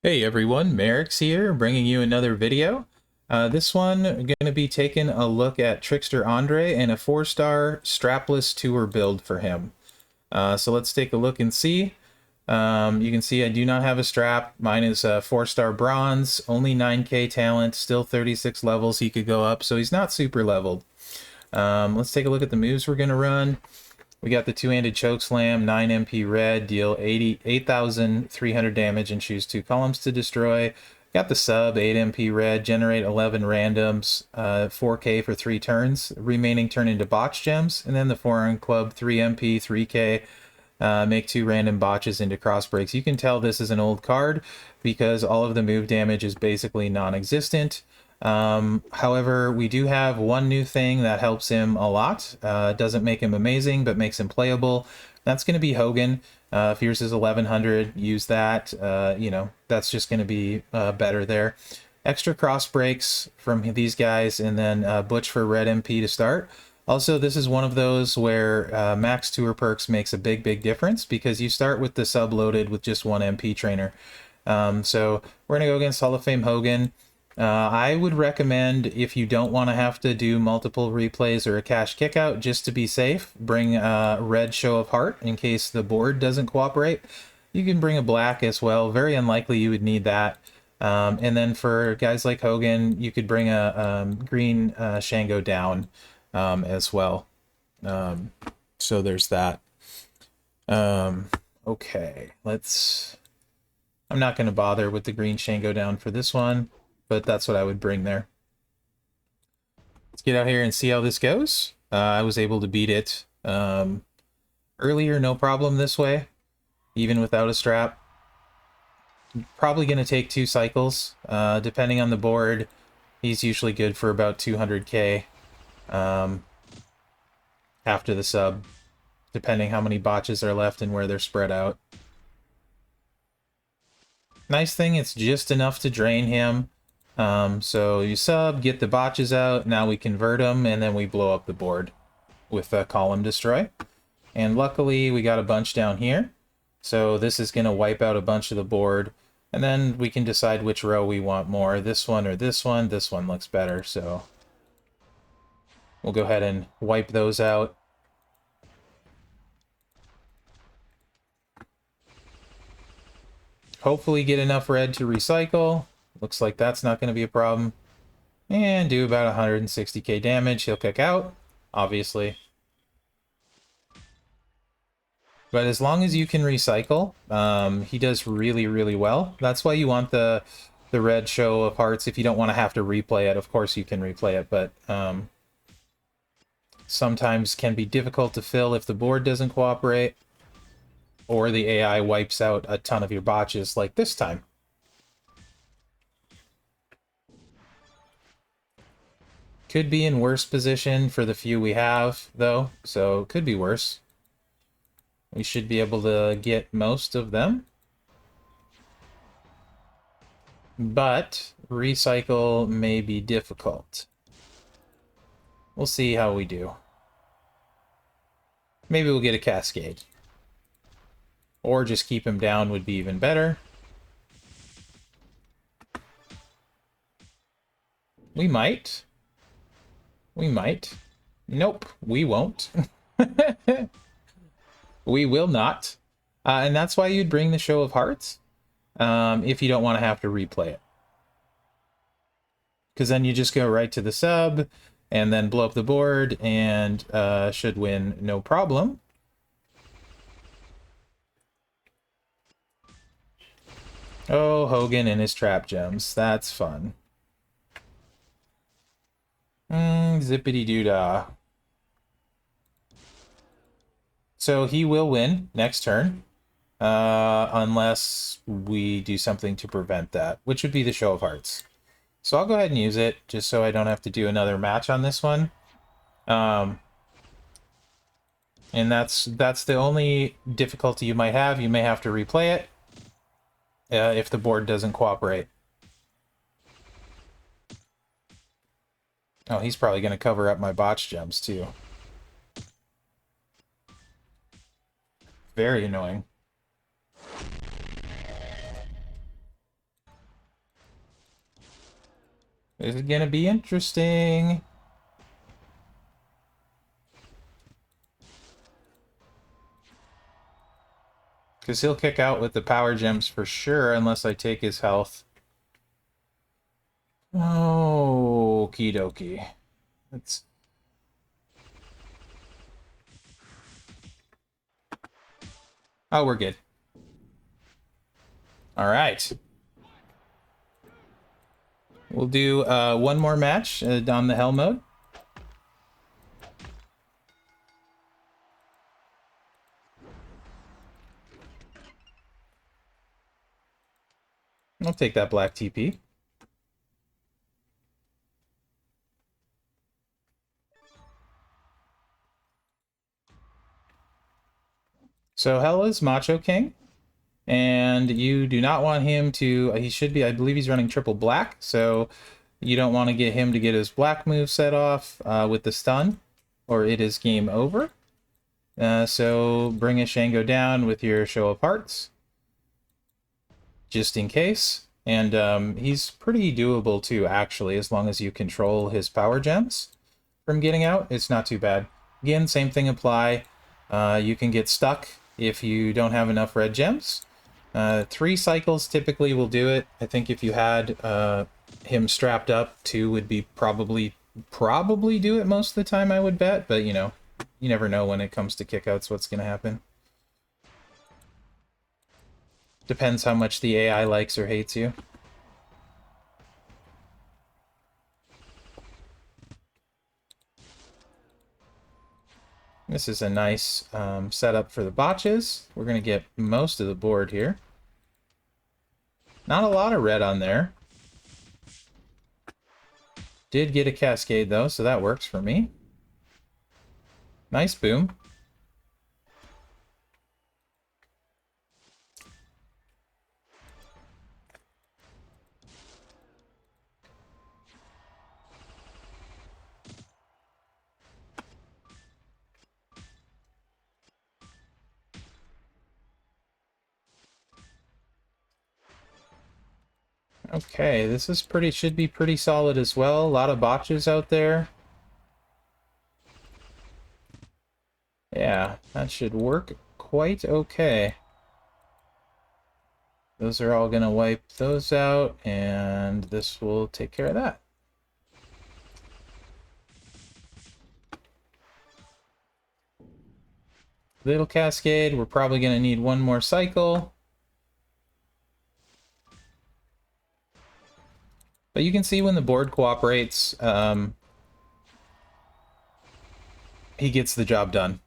Hey everyone, Mherex here, bringing you another video. This one, going to be taking a look at Trickster Andre and a 4-star strapless tour build for him. So let's take a look and see. You can see I do not have a strap. Mine is a 4-star bronze, only 9k talent, still 36 levels he could go up, so he's not super leveled. Let's take a look at the moves we're going to run. We got the two-handed choke slam, 9 MP red, deal 8,300 damage and choose 2 columns to destroy. Got the sub, 8 MP red, generate 11 randoms, 4k for 3 turns. Remaining turn into botch gems. And then the forearm club, 3 MP, 3k, make 2 random botches into cross breaks. You can tell this is an old card because all of the move damage is basically non-existent. However, we do have one new thing that helps him a lot. Doesn't make him amazing, but makes him playable. That's going to be Hogan. If yours is 1100, use that. That's just going to be better there. Extra cross breaks from these guys, and then Butch for red MP to start. Also, this is one of those where max tour perks makes a big difference because you start with the sub loaded with just 1 MP trainer. So we're going to go against Hall of Fame Hogan. I would recommend, if you don't want to have to do multiple replays or a cash kickout, just to be safe, bring a red show of heart in case the board doesn't cooperate. You can bring a black as well. Very unlikely you would need that. And then for guys like Hogan, you could bring a green Shango down as well. So there's that. Okay, I'm not going to bother with the green Shango down for this one, but that's what I would bring there. Let's get out here and see how this goes. I was able to beat it earlier, no problem this way, even without a strap. Probably going to take 2 cycles. Depending on the board, he's usually good for about 200k after the sub, depending how many botches are left and where they're spread out. Nice thing, it's just enough to drain him. So you sub, get the botches out, now we convert them, and then we blow up the board with a column destroy. And luckily we got a bunch down here, so this is going to wipe out a bunch of the board, and then we can decide which row we want more, this one or this one. This one looks better, so we'll go ahead and wipe those out. Hopefully get enough red to recycle. Looks like that's not going to be a problem. And do about 160k damage. He'll kick out, obviously. But as long as you can recycle, he does really well. That's why you want the red show of hearts. If you don't want to have to replay it, of course you can replay it, but sometimes can be difficult to fill if the board doesn't cooperate, or the AI wipes out a ton of your botches like this time. Could be in worse position for the few we have, though, so could be worse. We should be able to get most of them. But recycle may be difficult. We'll see how we do. Maybe we'll get a cascade. Or just keep him down would be even better. We might. We might. Nope, we won't. We will not. And that's why you'd bring the show of hearts, if you don't want to have to replay it. Because then you just go right to the sub, and then blow up the board, and should win no problem. Oh, Hogan and his trap gems. That's fun. Zippity-doo-dah. So he will win next turn, unless we do something to prevent that, which would be the show of hearts. So I'll go ahead and use it, just so I don't have to do another match on this one. And that's the only difficulty you might have. You may have to replay it if the board doesn't cooperate. Oh, he's probably going to cover up my botch gems, too. Very annoying. This is gonna be interesting. Because he'll kick out with the power gems for sure, unless I take his health. Okie dokie. Let's... Oh, we're good. Alright. We'll do one more match on the hell mode. I'll take that black TP. So Hell is Macho King, and you do not want him to... he should be... I believe he's running triple black, so you don't want to get him to get his black move set off with the stun, or it is game over. So bring a Shango down with your Show of Hearts, just in case. And he's pretty doable too, actually, as long as you control his power gems from getting out. It's not too bad. Again, same thing apply. You can get stuck if you don't have enough red gems. 3 cycles typically will do it. I think if you had him strapped up, 2 would be probably do it most of the time, I would bet. But, you know, you never know when it comes to kickouts what's going to happen. Depends how much the AI likes or hates you. This is a nice setup for the botches. We're going to get most of the board here. Not a lot of red on there. Did get a cascade though, so that works for me. Nice boom. Okay, this is should be pretty solid as well. A lot of botches out there. Yeah, that should work quite okay. Those are all gonna wipe those out, and this will take care of that. Little cascade, we're probably gonna need one more cycle. But you can see when the board cooperates, he gets the job done.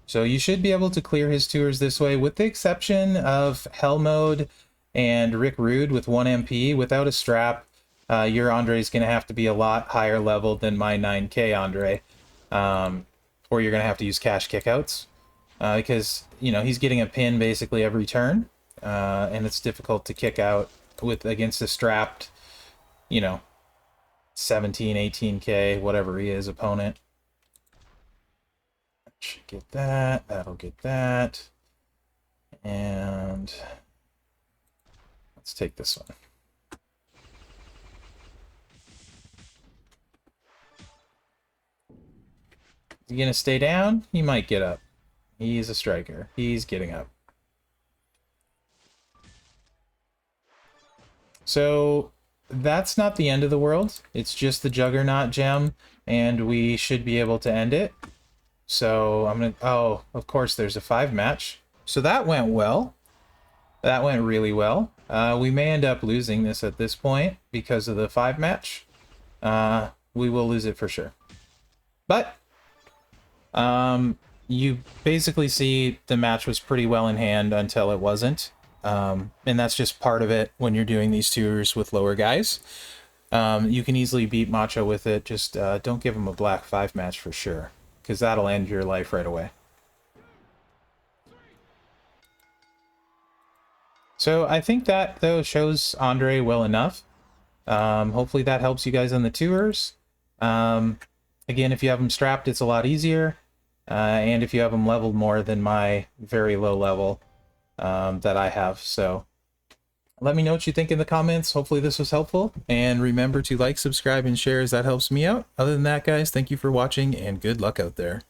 So you should be able to clear his tours this way, with the exception of Hell Mode and Rick Rude with 1 MP. Without a strap, your Andre is going to have to be a lot higher level than my 9K Andre. Or you're going to have to use cash kickouts. Because, you know, he's getting a pin basically every turn. And it's difficult to kick out against a strapped, you know, 17, 18K, whatever he is, opponent. Should get that. That'll get that. And let's take this one. Is he gonna stay down? He might get up. He's a striker. He's getting up. So that's not the end of the world. It's just the Juggernaut gem, and we should be able to end it. So I'm gonna... oh, of course there's a 5 match. So that went well. That went really well. We may end up losing this at this point because of the 5 match. We will lose it for sure. But you basically see the match was pretty well in hand until it wasn't. And that's just part of it when you're doing these tours with lower guys. You can easily beat Macho with it. Just don't give him a black 5 match for sure, because that'll end your life right away. So I think that, though, shows Andre well enough. Hopefully that helps you guys on the tours. Again, if you have them strapped, it's a lot easier. And if you have them leveled more than my very low level that I have. So Let me know what you think in the comments. Hopefully this was helpful. And remember to like, subscribe, and share as that helps me out. Other than that, guys, thank you for watching and good luck out there.